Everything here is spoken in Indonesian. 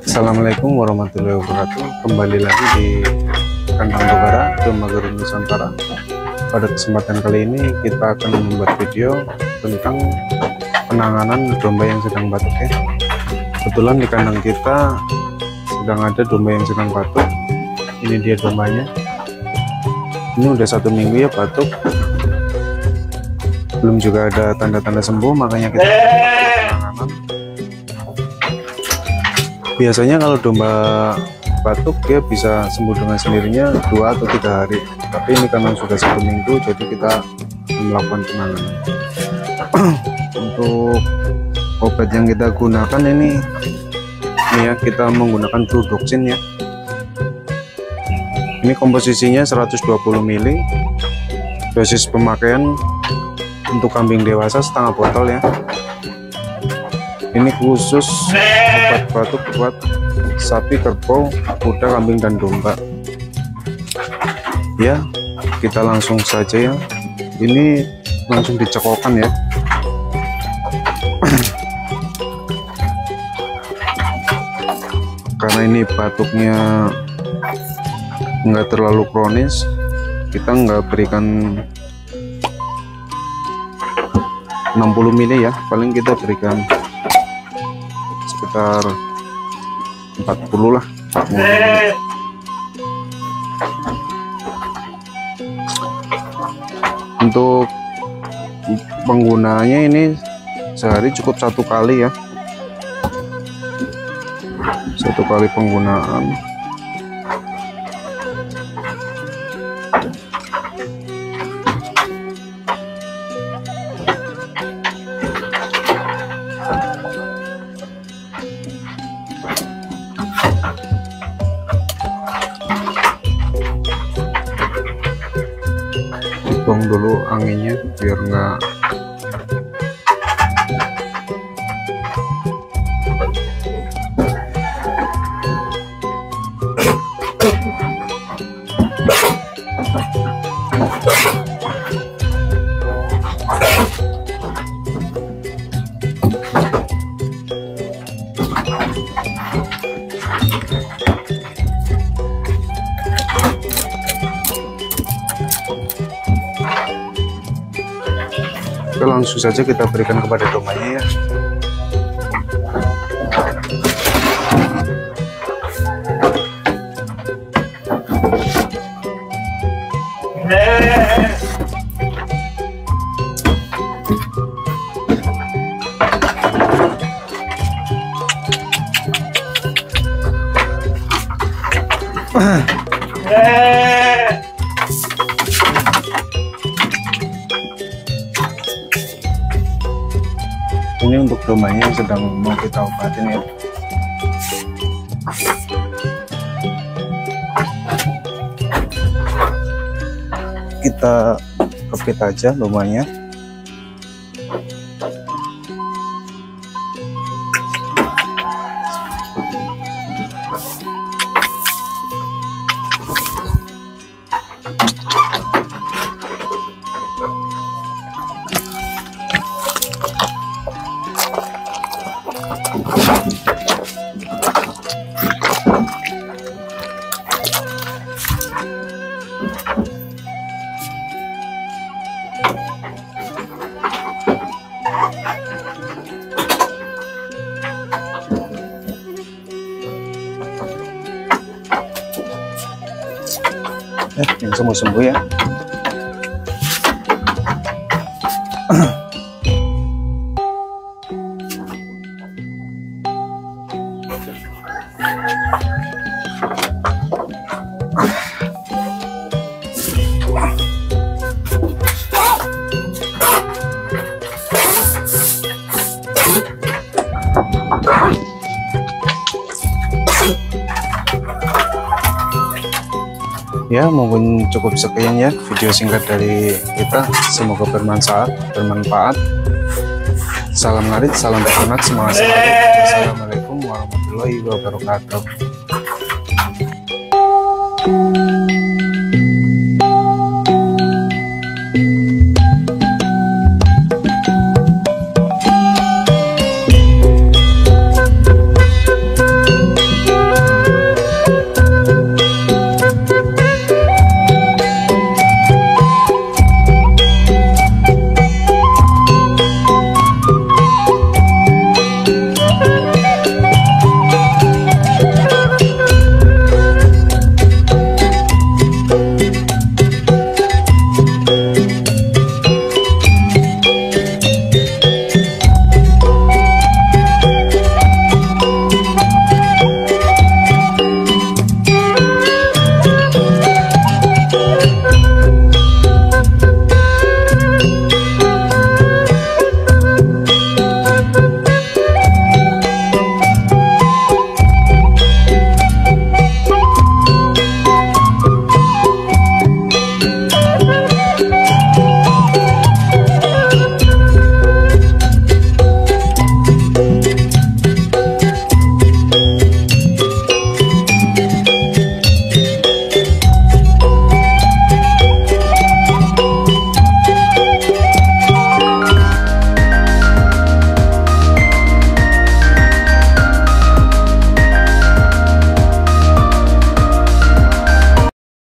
Assalamualaikum warahmatullahi wabarakatuh. Kembali lagi di kandang Togara, Domba Garut Nusantara. Pada kesempatan kali ini kita akan membuat video tentang penanganan domba yang sedang batuk ya. Kebetulan di kandang kita sedang ada domba yang sedang batuk. Ini dia dombanya. Ini udah 1 minggu ya batuk. Belum juga ada tanda-tanda sembuh, makanya kita penanganan. Biasanya kalau domba batuk dia bisa sembuh dengan sendirinya 2 atau 3 hari, tapi ini karena sudah 1 minggu, jadi kita melakukan penanganan. Untuk obat yang kita gunakan ini ya, kita menggunakan Fludoxin ya. Ini komposisinya 120 ml. Dosis pemakaian untuk kambing dewasa setengah botol ya. Ini khusus obat batuk buat sapi, kerbau, kuda, kambing, dan domba. Ya, kita langsung saja ya. Ini langsung dicekokkan ya. Karena ini batuknya nggak terlalu kronis, kita nggak berikan 60 ml ya, paling kita berikan sekitar 40 lah. Untuk penggunaannya ini sehari cukup 1 kali ya, 1 kali penggunaan. Buang dulu anginnya biar nggak langsung saja kita berikan kepada dombanya ya. Ini untuk dombanya yang sedang mau kita obatin ya. Kita kepit aja dombanya. Yang sembuh-sembuh ya. Ya, mungkin cukup sekian ya video singkat dari kita. Semoga bermanfaat. Salam ngarit, salam peternak, semangat. Assalamualaikum warahmatullahi wabarakatuh.